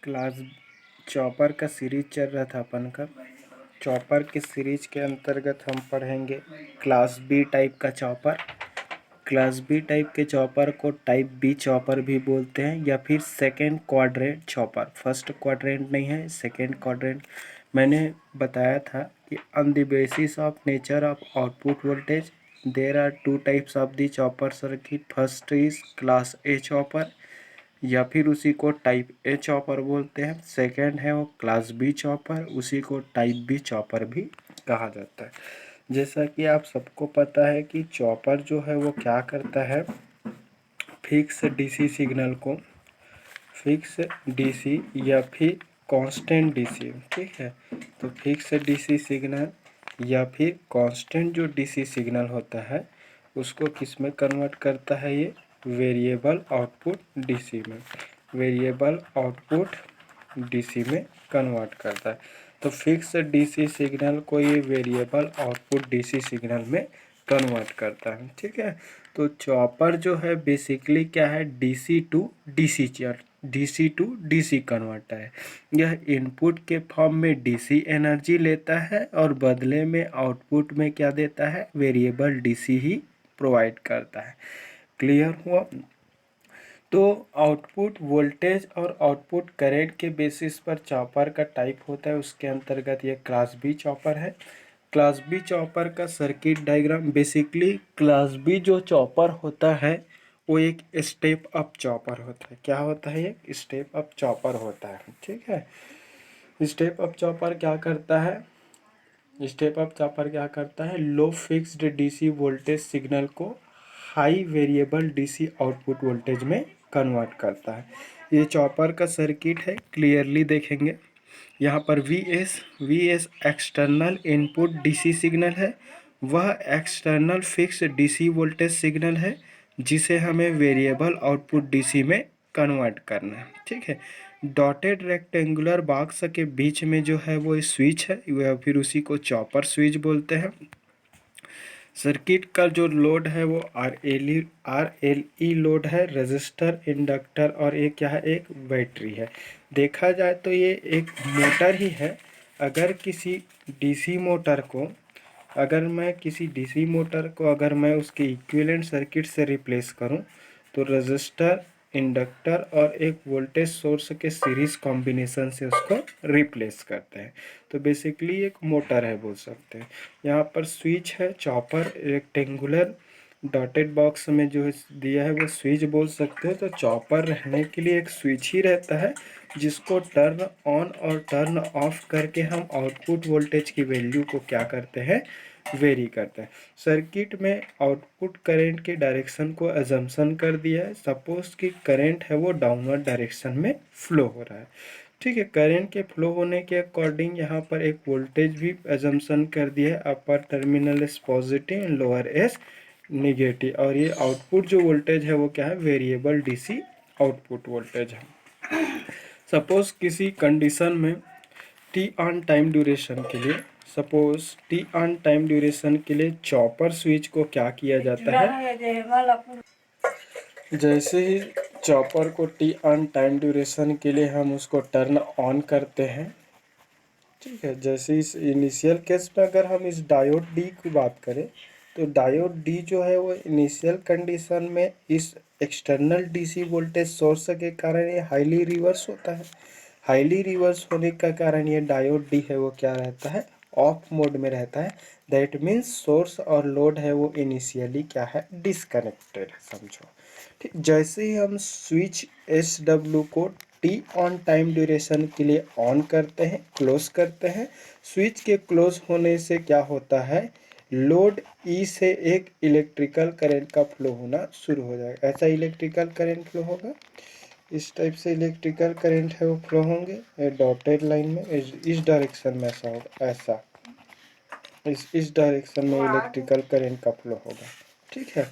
Class chopper का series चल रहा था अपन का। चॉपर के सीरीज के अंतर्गत हम पढ़ेंगे क्लास बी टाइप का चॉपर। क्लास बी टाइप के चॉपर को टाइप बी चॉपर भी बोलते हैं या फिर second quadrant chopper. First quadrant नहीं है, सेकेंड क्वाड्रेंट। मैंने बताया था कि on the basis of nature of output voltage there are two types of the chopper circuit. First is class A chopper या फिर उसी को टाइप ए चॉपर बोलते हैं। सेकंड है वो क्लास बी चॉपर, उसी को टाइप बी चॉपर भी कहा जाता है। जैसा कि आप सबको पता है कि चॉपर जो है वो क्या करता है, फिक्स डीसी सिग्नल को, फिक्स डीसी या फिर कांस्टेंट डीसी, ठीक है। तो फिक्स डीसी सिग्नल या फिर कांस्टेंट जो डीसी सिग्नल होता है उसको किस में कन्वर्ट करता है, ये वेरिएबल आउटपुट डीसी में, वेरिएबल आउटपुट डीसी में कन्वर्ट करता है। तो फिक्स डीसी सिग्नल को ये वेरिएबल आउटपुट डीसी सिग्नल में कन्वर्ट करता है, ठीक है। तो चॉपर जो है बेसिकली क्या है, डीसी टू डीसी कन्वर्टर है। यह इनपुट के फॉर्म में डीसी एनर्जी लेता है और बदले में आउटपुट में क्या देता है, वेरिएबल डीसी ही प्रोवाइड करता है। क्लियर हुआ। तो आउटपुट वोल्टेज और आउटपुट करंट के बेसिस पर चॉपर का टाइप होता है, उसके अंतर्गत ये क्लास बी चॉपर है। क्लास बी चॉपर का circuit diagram, basically class B जो चॉपर होता है वो एक स्टेप अप चॉपर होता है। क्या होता है, एक स्टेप अप चॉपर होता है, ठीक है। स्टेप अप चॉपर क्या करता है, स्टेप अप चॉपर क्या करता है, लो फिक्स्ड डीसी वोल्टेज सिग्नल को high variable DC output voltage में कन्वर्ट करता है। ये चॉपर का सर्किट है, क्लियरली देखेंगे। यहाँ पर V S external input DC signal है, वह external fix DC voltage signal है जिसे हमें वेरिएबल आउटपुट डीसी में कन्वर्ट करना है, ठीक है। डॉटेड रेक्टेंगुलर बॉक्स के बीच में जो है वो स्विच है, या फिर उसी को चॉपर स्विच बोलते हैं। सर्किट का जो लोड है वो आर एल ई लोड है, रेजिस्टर, इंडक्टर और एक क्या है, एक बैटरी है। देखा जाए तो ये एक मोटर ही है। अगर किसी डीसी मोटर को, अगर मैं किसी डीसी मोटर को अगर मैं उसके इक्विवेलेंट सर्किट से रिप्लेस करूं तो रेजिस्टर, इंडक्टर और एक वोल्टेज सोर्स के सीरीज कॉम्बिनेशन से उसको रिप्लेस करते हैं। तो बेसिकली एक मोटर है बोल सकते हैं। यहाँ पर स्विच है, चॉपर रेक्टेंगुलर डॉटेड बॉक्स में जो दिया है वो स्विच बोल सकते हैं। तो चॉपर रहने के लिए एक स्विच ही रहता है जिसको टर्न ऑन और टर्न ऑफ करके हम आउटपुट वोल्टेज की वैल्यू को क्या करते हैं, वेरी करते हैं। सर्किट में आउटपुट करंट के डायरेक्शन को अजम्पशन कर दिया है। सपोज कि करंट है वो डाउनवर्ड डायरेक्शन में फ्लो हो रहा है, ठीक है। करंट के फ्लो होने के अकॉर्डिंग यहाँ पर एक वोल्टेज भी अजम्पशन कर दिया है, upper terminal S positive and lower S negative. और ये आउटपुट जो वोल्टेज है वो क्या है, वेरिएबल डीसी आउटपुट वोल्टेज है। सपोज किसी कंडीशन में टी ऑन टाइम ड्यूरेशन के लिए, suppose T on time duration के लिए चॉपर स्विच को क्या किया जाता है, जैसे ही चॉपर को टी ऑन टाइम ड्यूरेशन के लिए हम उसको टर्न ऑन करते हैं, ठीक है। जैसे इस इनिशियल केस में अगर हम इस डायोड डी की बात करें तो डायोड डी जो है वो इनिशियल कंडीशन में इस एक्सटर्नल डीसी वोल्टेज सोर्स के कारण ये हाईली रिवर्स होता है। हाईली रिवर्स होने का कारण ये डायोड डी है वो क्या रहता है, ऑफ मोड में रहता है। दैट मीन्स सोर्स और लोड है वो इनिशियली क्या है, डिसकनेक्टेड है, समझो, ठीक। जैसे ही हम स्विच एस डब्ल्यू को टी ऑन टाइम ड्यूरेशन के लिए ऑन करते हैं, क्लोज करते हैं, स्विच के क्लोज होने से क्या होता है, लोड ई से एक इलेक्ट्रिकल करंट का फ्लो होना शुरू हो जाएगा। ऐसा इलेक्ट्रिकल करंट फ्लो होगा, इस टाइप से इलेक्ट्रिकल करंट है वो फ्लो होंगे डॉटेड लाइन में, इस डायरेक्शन में ऐसा होगा, ऐसा इस डायरेक्शन में इलेक्ट्रिकल करंट का फ्लो होगा, ठीक है।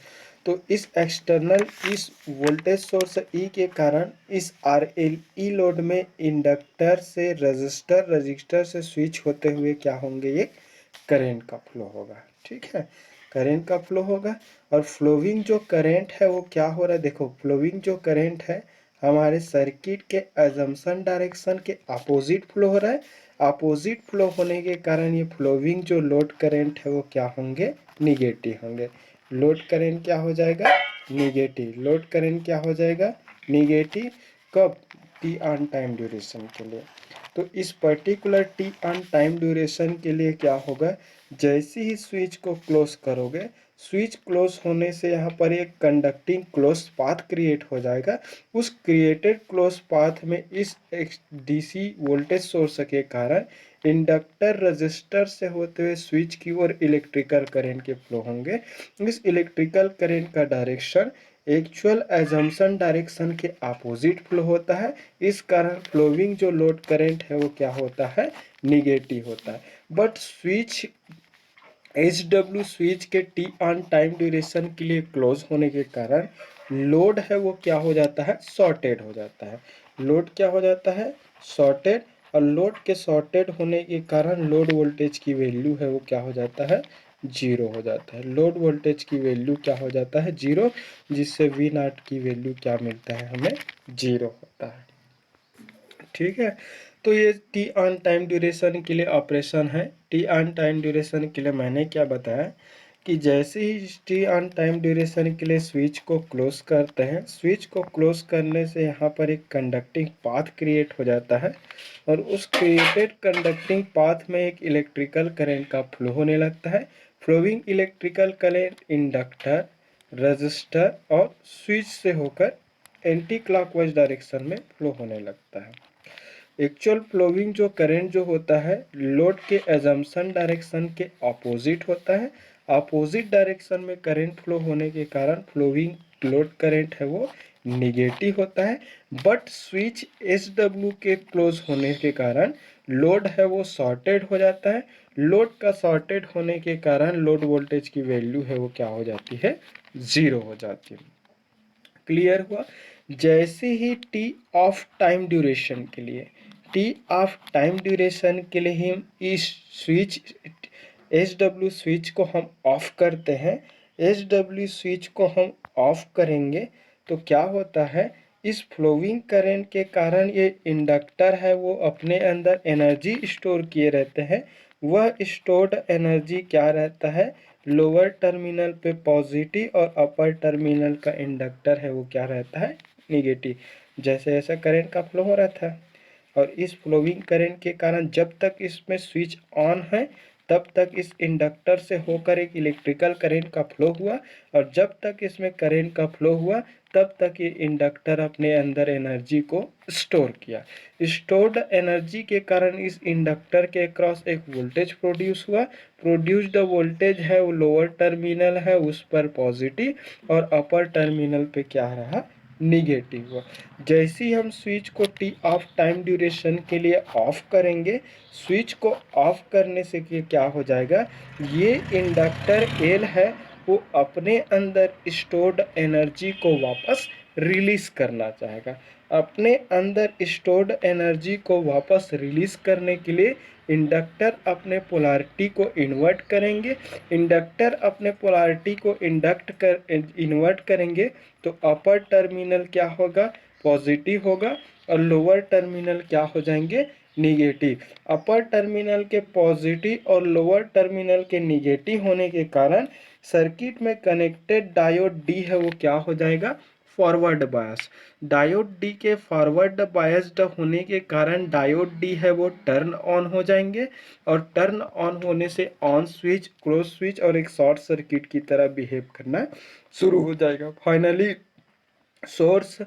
तो इस एक्सटर्नल इस वोल्टेज सोर्स ई के कारण इस आर एल ई लोड में इंडक्टर से रजिस्टर से स्विच होते हुए क्या होंगे, ये करंट का फ्लो होगा, ठीक है। करंट का फ्लो होगा और फ्लोइंग जो करंट है वो क्या हो रहा है, देखो फ्लोइंग जो करंट है हमारे सर्किट के अजम्पशन डायरेक्शन के अपोजिट फ्लो हो रहा है। अपोजिट फ्लो होने के कारण ये फ्लोविंग जो लोड करंट है वो क्या होंगे, निगेटिव होंगे। लोड करंट क्या हो जाएगा, निगेटिव। लोड करंट क्या हो जाएगा, निगेटिव। कब, टी ऑन टाइम ड्यूरेशन के लिए। तो इस particular T on time duration के लिए क्या होगा, जैसे ही स्विच को क्लोज करोगे, स्विच क्लोज होने से यहाँ पर एक कंडक्टिंग क्लोज पाथ क्रिएट हो जाएगा। उस क्रिएटेड क्लोज पाथ में इस डीसी वोल्टेज सोर्स के कारण इंडक्टर रजिस्टर से होते हुए स्विच की ओर इलेक्ट्रिकल करंट के फ्लो होंगे। इस इलेक्ट्रिकल करंट का डायरेक्शन एक्चुअल एजम्पशन डायरेक्शन के अपोजिट फ्लो होता है। इस कारण फ्लोविंग जो लोड करंट है वो क्या होता है, निगेटिव होता है। बट स्विच HW स्विच के टी ऑन टाइम ड्यूरेशन के लिए क्लोज होने के कारण लोड है वो क्या हो जाता है, शॉर्टेड हो जाता है। लोड क्या हो जाता है, शॉर्टेड। और लोड के शॉर्टेड होने के कारण लोड वोल्टेज की वैल्यू है वो क्या हो जाता है, जीरो हो जाता है। लोड वोल्टेज की वैल्यू क्या हो जाता है, जीरो, जिससे वी नॉट की वैल्यू क्या मिलता है, हमें जीरो होता है। ठीक है, तो ये टी ऑन टाइम ड्यूरेशन के लिए ऑपरेशन है। टी ऑन टाइम ड्यूरेशन के लिए मैंने क्या बताया कि जैसे ही टी ऑन टाइम ड्यूरेशन के लिए स्विच को क्लोज करते हैं, स्विच को क्लोज करने से यहाँ पर एक कंडक्टिंग पाथ क्रिएट हो जाता है और उस क्रिएटेड कंडक्टिंग पाथ में एक इलेक्ट्रिकल करंट का फ्लो होने लगता है। Flowing electrical current inductor, resistor और स्विच से होकर एंटी क्लॉकवाइज डायरेक्शन में फ्लो होने लगता है। एक्चुअल फ्लोइंग जो करंट जो होता है लोड के एजम्पशन डायरेक्शन के अपोजिट होता है। अपोजिट डायरेक्शन में करंट फ्लो होने के कारण फ्लोइंग लोड करंट है वो निगेटिव होता है। बट स्विच SW के क्लोज होने के कारण लोड है वो शॉर्टेड हो जाता है। लोड का शॉर्टेड होने के कारण लोड वोल्टेज की वैल्यू है वो क्या हो जाती है, जीरो हो जाती है। क्लियर हुआ। जैसे ही टी ऑफ टाइम ड्यूरेशन के लिए, टी ऑफ टाइम ड्यूरेशन के लिए हम इस स्विच SW स्विच को हम ऑफ करते हैं, SW स्विच को हम ऑफ करेंगे तो क्या होता है, इस फ्लोइंग करंट के कारण ये इंडक्टर है वो अपने अंदर एनर्जी स्टोर किए रहते हैं। वह स्टोर्ड एनर्जी क्या रहता है, लोअर टर्मिनल पे पॉजिटिव और अपर टर्मिनल का इंडक्टर है वो क्या रहता है, निगेटिव। जैसे जैसा करंट का फ्लो हो रहा था और इस फ्लोइंग करंट के कारण जब तक इसमें स्विच ऑन है तब तक इस इंडक्टर से होकर एक इलेक्ट्रिकल करंट का फ्लो हुआ और जब तक इसमें करंट का फ्लो हुआ तब तक ये इंडक्टर अपने अंदर एनर्जी को स्टोर किया। स्टोर्ड एनर्जी के कारण इस इंडक्टर के अक्रॉस एक वोल्टेज प्रोड्यूस हुआ। प्रोड्यूस्ड वोल्टेज है वो लोअर टर्मिनल है उस पर पॉजिटिव और अपर टर्मिनल पे क्या रहा, निगेटिव हुआ। जैसे ही हम स्विच को टी ऑफ टाइम ड्यूरेशन के लिए ऑफ करेंगे, स्विच को ऑफ करने से क्या हो जाएगा, ये इंडक्टर एल है वो अपने अंदर स्टोर्ड एनर्जी को वापस रिलीज करना चाहेगा। अपने अंदर स्टोर्ड एनर्जी को वापस रिलीज करने के लिए इंडक्टर अपने पोलैरिटी को इन्वर्ट करेंगे। इंडक्टर अपने पोलैरिटी को इन्वर्ट करेंगे तो अपर टर्मिनल क्या होगा, पॉजिटिव होगा और लोअर टर्मिनल क्या हो जाएंगे, निगेटिव। अपर टर्मिनल के पॉजिटिव और लोअर टर्मिनल के निगेटिव होने के कारण सर्किट में कनेक्टेड डायोड डी है वो क्या हो जाएगा, फॉरवर्ड बायस। डायोड डी के फॉरवर्ड बायस्ड होने के कारण डायोड डी है वो टर्न ऑन हो जाएंगे और टर्न ऑन होने से ऑन स्विच, क्लोज स्विच और एक शॉर्ट सर्किट की तरह बिहेव करना शुरू हो जाएगा। फाइनली सोर्स,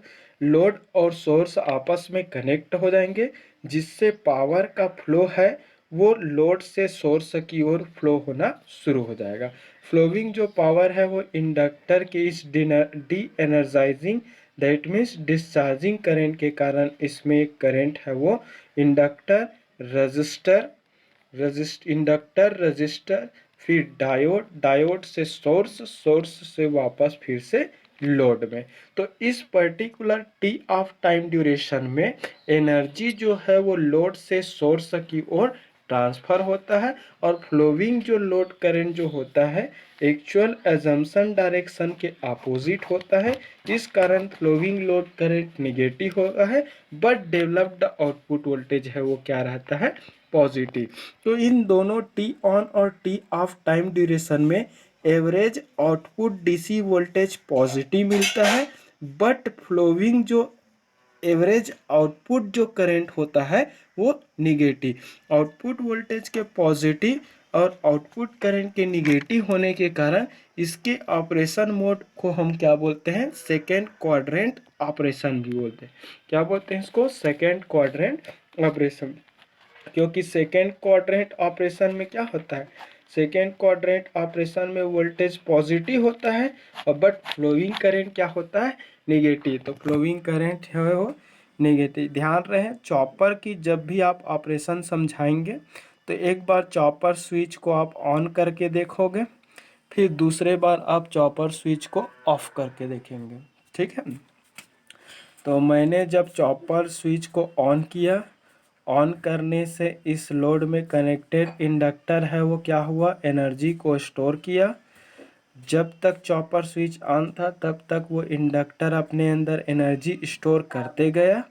लोड और सोर्स आपस में कनेक्ट हो जाएंगे जिससे पावर का फ्लो है वो लोड से सोर्स की ओर फ्लो होना शुरू हो जाएगा। फ्लोइंग जो पावर है वो इंडक्टर के इस D energising that means discharging current के कारण इसमें एक करंट है वो इंडक्टर, रजिस्टर, इंडक्टर, रजिस्टर, फिर डायोड, डायोड से सोर्स, सोर्स से वापस फिर से लोड में। तो इस particular T of time duration में एनर्जी जो है वो लोड से सोर्स की ओर ट्रांसफ़र होता है और फ्लोइंग जो लोड करंट जो होता है एक्चुअल एजम्पशन डायरेक्शन के अपोजिट होता है। इस कारण फ्लोइंग लोड करंट निगेटिव होता है, बट डेवलप्ड आउटपुट वोल्टेज है वो क्या रहता है, पॉजिटिव। तो इन दोनों टी ऑन और टी ऑफ टाइम ड्यूरेशन में average output DC voltage positive मिलता है, बट फ्लोइंग जो एवरेज आउटपुट जो करंट होता है वो निगेटिव। आउटपुट वोल्टेज के पॉजिटिव और आउटपुट करंट के निगेटिव होने के कारण इसके ऑपरेशन मोड को हम क्या बोलते हैं, सेकेंड क्वाड्रेंट ऑपरेशन भी बोलते हैं। क्या बोलते हैं इसको, सेकेंड क्वाड्रेंट ऑपरेशन। क्योंकि सेकेंड क्वाड्रेंट ऑपरेशन में क्या होता है, सेकेंड क्वाड्रेंट ऑपरेशन में वोल्टेज पॉजिटिव होता है और बट फ्लोइंग करंट क्या होता है, नेगेटिव। तो फ्लोइंग करंट है वो नेगेटिव। ध्यान रहे चॉपर की जब भी आप ऑपरेशन समझाएंगे तो एक बार चॉपर स्विच को आप ऑन करके देखोगे, फिर दूसरे बार आप चॉपर स्विच को ऑफ करके देखेंगे, ठीक है। तो मैंने जब चॉपर स्विच को ऑन किया, ऑन करने से इस लोड में कनेक्टेड इंडक्टर है वो क्या हुआ, एनर्जी को स्टोर किया। जब तक चॉपर स्विच ऑन था तब तक वो इंडक्टर अपने अंदर एनर्जी स्टोर करते गया।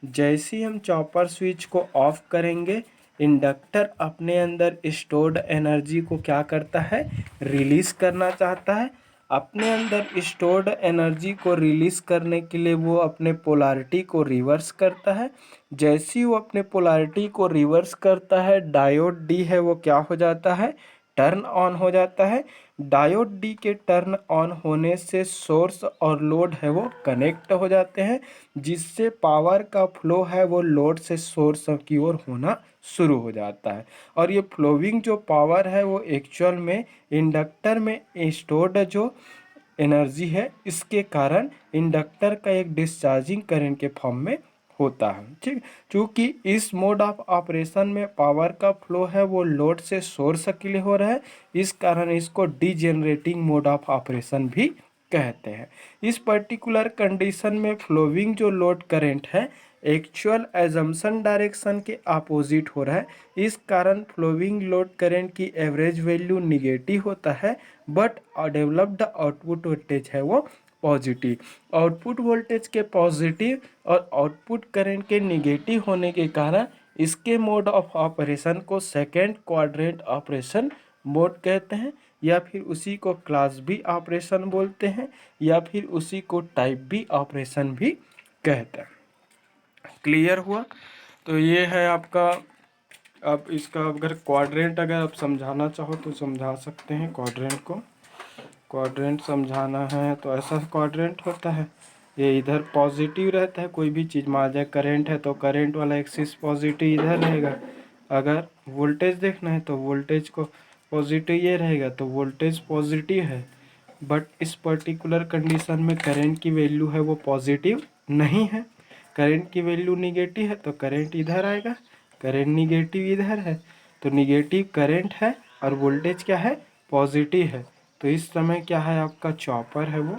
जैसे ही हम चॉपर स्विच को ऑफ करेंगे, इंडक्टर अपने अंदर स्टोर्ड एनर्जी को क्या करता है, रिलीज़ करना चाहता है। अपने अंदर स्टोर्ड एनर्जी को रिलीज़ करने के लिए वो अपने पोलैरिटी को रिवर्स करता है। जैसे ही वो अपने पोलैरिटी को रिवर्स करता है, डायोड डी है वो क्या हो जाता है, टर्न ऑन हो जाता है। डायोड डी के टर्न ऑन होने से सोर्स और लोड है वो कनेक्ट हो जाते हैं, जिससे पावर का फ्लो है वो लोड से सोर्स की ओर होना शुरू हो जाता है। और ये फ्लोइंग जो पावर है वो एक्चुअल में इंडक्टर में स्टोर्ड जो एनर्जी है, इसके कारण इंडक्टर का एक डिस्चार्जिंग करंट के फॉर्म में होता है, ठीक। क्योंकि इस मोड ऑफ ऑपरेशन में पावर का फ्लो है वो लोड से सोर्स के लिए हो रहा है, इस कारण इसको डीजेनरेटिंग मोड ऑफ ऑपरेशन भी कहते हैं। इस पर्टिकुलर कंडीशन में फ्लोइंग जो लोड करंट है एक्चुअल एजम्पशन डायरेक्शन के अपोजिट हो रहा है, इस कारण फ्लोइंग लोड करंट की एवरेज वैल्यू निगेटिव होता है, बट डेवलप्ड आउटपुट वोल्टेज है वो पॉजिटिव। आउटपुट वोल्टेज के पॉजिटिव और आउटपुट करंट के निगेटिव होने के कारण इसके मोड ऑफ ऑपरेशन को सेकेंड क्वाड्रेंट ऑपरेशन मोड कहते हैं, या फिर उसी को क्लास बी ऑपरेशन बोलते हैं, या फिर उसी को टाइप बी ऑपरेशन भी कहते हैं। क्लियर हुआ। तो ये है आपका। अब इसका अगर क्वाड्रेंट अगर आप समझाना चाहो तो समझा सकते हैं। क्वाड्रेंट को क्वाड्रेंट समझाना है तो ऐसा क्वाड्रेंट होता है, ये इधर पॉजिटिव रहता है, कोई भी चीज़ मान जाए करंट है तो करंट वाला एक्सिस पॉजिटिव इधर रहेगा। अगर वोल्टेज देखना है तो वोल्टेज को पॉजिटिव ये रहेगा, तो वोल्टेज पॉजिटिव है, बट इस पर्टिकुलर कंडीशन में करंट की वैल्यू है वो पॉजिटिव नहीं है। करंट की वैल्यू निगेटिव है तो करंट इधर आएगा, करंट निगेटिव इधर है तो निगेटिव करंट है और वोल्टेज क्या है, पॉजिटिव है। तो इस समय क्या है, आपका चॉपर है वो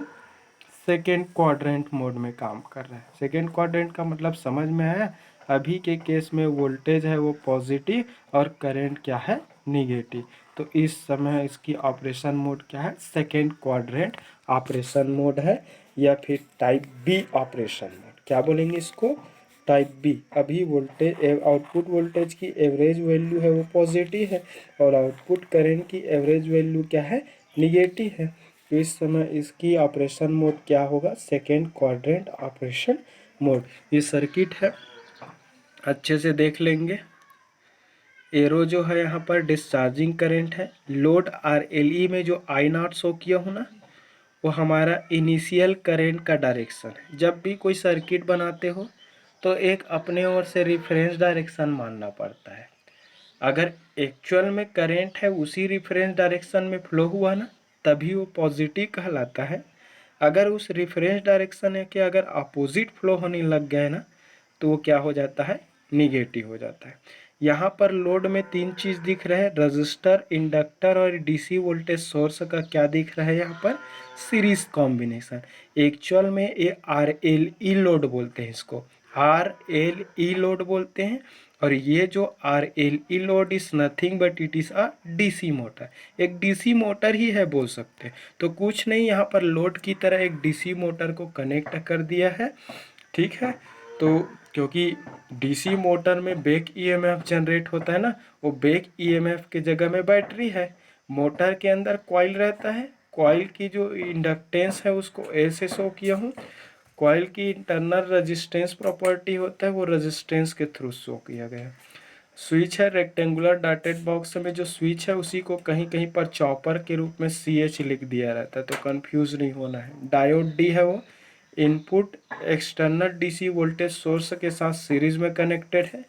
सेकेंड क्वाड्रेंट मोड में काम कर रहा है। सेकेंड क्वाड्रेंट का मतलब समझ में आया। अभी के केस में वोल्टेज है वो पॉजिटिव और करंट क्या है, निगेटिव। तो इस समय इसकी ऑपरेशन मोड क्या है, सेकेंड क्वाड्रेंट ऑपरेशन मोड है, या फिर टाइप बी ऑपरेशन मोड। क्या बोलेंगे इसको, टाइप बी। अभी वोल्टेज आउटपुट वोल्टेज की एवरेज वैल्यू है वो पॉजिटिव है और आउटपुट करंट की एवरेज वैल्यू क्या है, निगेटिव है। तो इस समय इसकी ऑपरेशन मोड क्या होगा, सेकेंड क्वाड्रेंट ऑपरेशन मोड। ये सर्किट है, अच्छे से देख लेंगे। एरो जो है यहाँ पर डिस्चार्जिंग करंट है। लोड RLE में जो आई नॉट शो किया हो ना, वो हमारा इनिशियल करंट का डायरेक्शन है। जब भी कोई सर्किट बनाते हो तो एक अपने ओर से रिफरेंस डायरेक्शन मानना पड़ता है। अगर एक्चुअल में करंट है उसी रिफरेंस डायरेक्शन में फ्लो हुआ ना, तभी वो पॉजिटिव कहलाता है। अगर उस रिफरेंस डायरेक्शन के अगर अपोजिट फ्लो होने लग गए ना, तो वो क्या हो जाता है, निगेटिव हो जाता है। यहाँ पर लोड में तीन चीज़ दिख रहे हैं, रजिस्टर, इंडक्टर और डीसी वोल्टेज सोर्स का क्या दिख रहा है यहाँ पर, सीरीज कॉम्बिनेशन। एक्चुअल में ये RLE लोड बोलते हैं इसको, RLE लोड बोलते हैं। और ये जो RLE load is nothing but it is a DC motor, एक DC मोटर ही है बोल सकते हैं। तो कुछ नहीं, यहाँ पर लोड की तरह एक DC मोटर को कनेक्ट कर दिया है, ठीक है। तो क्योंकि DC मोटर में बैक EMF जनरेट होता है ना, वो बैक EMF के जगह में बैटरी है। मोटर के अंदर कॉइल रहता है, कॉइल की जो इंडक्टेंस है उसको ऐसे शो किया हूँ। कॉइल की इंटरनल रेजिस्टेंस प्रॉपर्टी होता है, वो रेजिस्टेंस के थ्रू शो किया गया। स्विच है रेक्टेंगुलर डॉटेड बॉक्स में, जो स्विच है उसी को कहीं कहीं पर चॉपर के रूप में CH लिख दिया रहता है, तो कंफ्यूज नहीं होना है। डायोड D है वो input external DC voltage source के साथ सीरीज में कनेक्टेड है।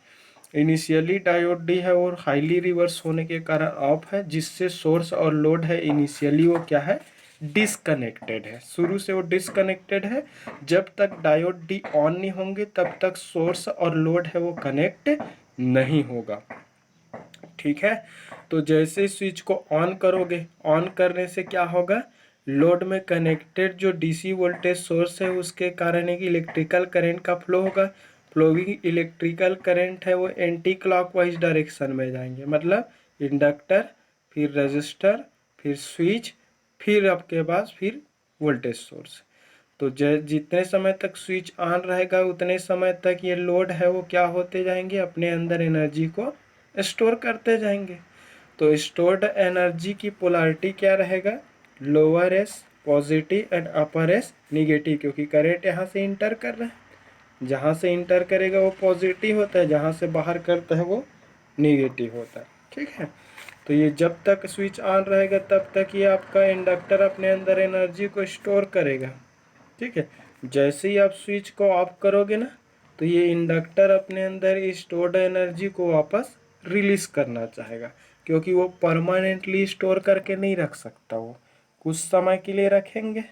इनिशियली डायोड D है और हाईली रिवर्स होने के कारण ऑफ है, जिससे सोर्स और लोड है इनिशियली वो क्या है, डिसकनेक्टेड है। शुरू से वो डिसकनेक्टेड है। जब तक डायोड D ऑन नहीं होंगे तब तक सोर्स और लोड है वो कनेक्ट नहीं होगा, ठीक है। तो जैसे स्विच को ऑन करोगे, ऑन करने से क्या होगा, लोड में कनेक्टेड जो DC वोल्टेज सोर्स है उसके कारण एक इलेक्ट्रिकल करंट का फ्लो होगा। फ्लोइंग इलेक्ट्रिकल करंट है वो एंटी क्लॉकवाइज डायरेक्शन में जाएंगे, मतलब इंडक्टर, फिर रजिस्टर, फिर स्विच, फिर आपके पास फिर वोल्टेज सोर्स। तो जितने समय तक स्विच ऑन रहेगा उतने समय तक ये लोड है वो क्या होते जाएंगे, अपने अंदर एनर्जी को स्टोर करते जाएंगे। तो स्टोर्ड एनर्जी की पोलैरिटी क्या रहेगा, lower S positive and upper S negative, क्योंकि करंट यहाँ से इंटर कर रहा है। जहाँ से इंटर करेगा वो पॉजिटिव होता है, जहाँ से बाहर करता है वो निगेटिव होता है, ठीक है। तो ये जब तक स्विच ऑन रहेगा तब तक ये आपका इंडक्टर अपने अंदर एनर्जी को स्टोर करेगा, ठीक है। जैसे ही आप स्विच को ऑफ करोगे ना, तो ये इंडक्टर अपने अंदर स्टोर्ड एनर्जी को वापस रिलीज करना चाहेगा, क्योंकि वो परमानेंटली स्टोर करके नहीं रख सकता, वो कुछ समय के लिए रखेंगे।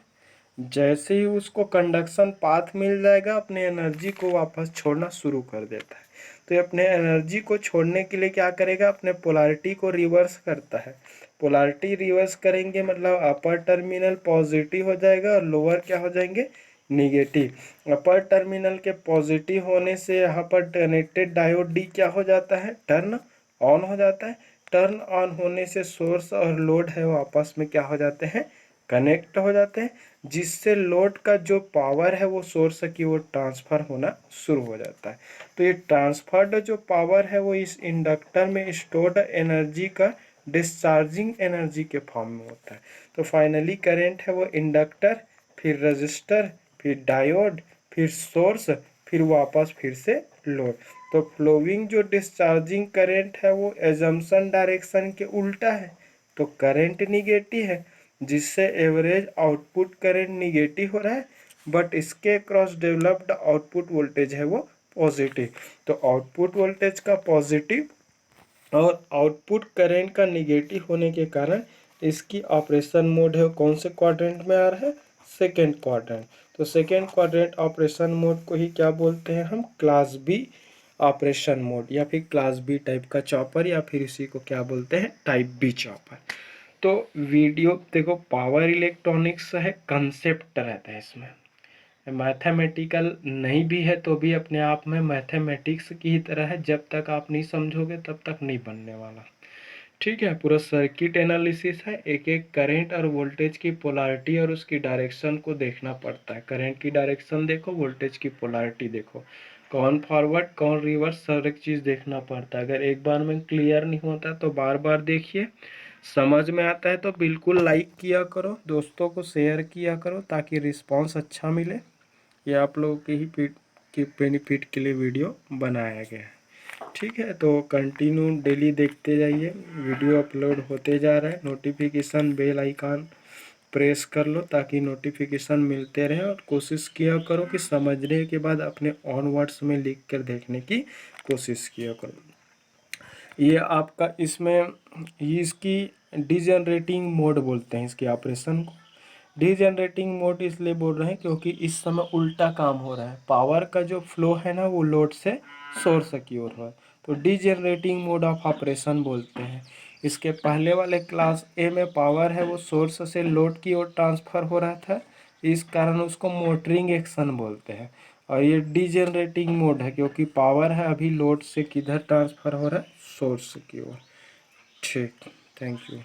जैसे ही उसको कंडक्शन पाथ मिल जाएगा अपने एनर्जी को वापस छोड़ना शुरू कर देता है। तो ये अपने एनर्जी को छोड़ने के लिए क्या करेगा, अपने पोलैरिटी को रिवर्स करता है। पोलैरिटी रिवर्स करेंगे मतलब अपर टर्मिनल पॉजिटिव हो जाएगा और लोअर क्या हो जाएंगे, निगेटिव। अपर टर्मिनल के पॉजिटिव होने से यहाँ पर कनेक्टेड डायोड D क्या हो जाता है, टर्न ऑन हो जाता है। टर्न ऑन होने से सोर्स और लोड है वो आपस में क्या हो जाते हैं, कनेक्ट हो जाते हैं, जिससे लोड का जो पावर है वो सोर्स की ओर ट्रांसफ़र होना शुरू हो जाता है। तो ये ट्रांसफर्ड जो पावर है वो इस इंडक्टर में स्टोर्ड एनर्जी का डिस्चार्जिंग एनर्जी के फॉर्म में होता है। तो फाइनली करंट है वो इंडक्टर, फिर रजिस्टर, फिर डायोड, फिर सोर्स, फिर वापस फिर से लोड। तो फ्लोइंग जो डिस्चार्जिंग करंट है वो एजम्पशन डायरेक्शन के उल्टा है, तो करंट निगेटिव है, जिससे एवरेज आउटपुट करंट निगेटिव हो रहा है, बट इसके क्रॉस डेवलप्ड आउटपुट वोल्टेज है वो पॉजिटिव। तो आउटपुट वोल्टेज का पॉजिटिव और आउटपुट करंट का निगेटिव होने के कारण इसकी ऑपरेशन मोड है कौन से क्वाड्रेंट में आ रहा है, सेकेंड क्वाड्रेंट। तो सेकेंड क्वाड्रेंट ऑपरेशन मोड को ही क्या बोलते हैं हम, क्लास बी ऑपरेशन मोड, या फिर क्लास बी टाइप का चॉपर, या फिर इसी को क्या बोलते हैं, टाइप बी चॉपर। तो वीडियो देखो, पावर इलेक्ट्रॉनिक्स है, कंसेप्ट रहता है इसमें, मैथमेटिकल नहीं भी है तो भी अपने आप में मैथमेटिक्स की ही तरह है। जब तक आप नहीं समझोगे तब तक नहीं बनने वाला, ठीक है। पूरा सर्किट एनालिसिस है, एक एक करंट और वोल्टेज की पोलैरिटी और उसकी डायरेक्शन को देखना पड़ता है। करंट की डायरेक्शन देखो, वोल्टेज की पोलैरिटी देखो, कौन फॉरवर्ड कौन रिवर्स, हर एक चीज़ देखना पड़ता है। अगर एक बार में क्लियर नहीं होता तो बार बार देखिए, समझ में आता है तो बिल्कुल लाइक किया करो, दोस्तों को शेयर किया करो ताकि रिस्पांस अच्छा मिले। ये आप लोगों के ही बेनिफिट के लिए वीडियो बनाया गया है, ठीक है। तो कंटिन्यू डेली देखते जाइए, वीडियो अपलोड होते जा रहा है। नोटिफिकेशन बेल आइकन प्रेस कर लो ताकि नोटिफिकेशन मिलते रहे, और कोशिश किया करो कि समझने के बाद अपने ऑन वर्ड्स में लिख कर देखने की कोशिश किया करो। ये आपका इसमें ये इसकी डिजनरेटिंग मोड बोलते हैं इसके ऑपरेशन को। डिजनरेटिंग मोड इसलिए बोल रहे हैं क्योंकि इस समय उल्टा काम हो रहा है, पावर का जो फ्लो है ना वो लोड से सोर्स की ओर हो रहा है, तो डिजनरेटिंग मोड ऑफ ऑपरेशन बोलते हैं। इसके पहले वाले क्लास ए में पावर है वो सोर्स से लोड की ओर ट्रांसफ़र हो रहा था, इस कारण उसको मोटरिंग एक्शन बोलते हैं। और ये डीजेनरेटिंग मोड है क्योंकि पावर है अभी लोड से किधर ट्रांसफ़र हो रहा है, सोर्स की ओर। ठीक, थैंक यू।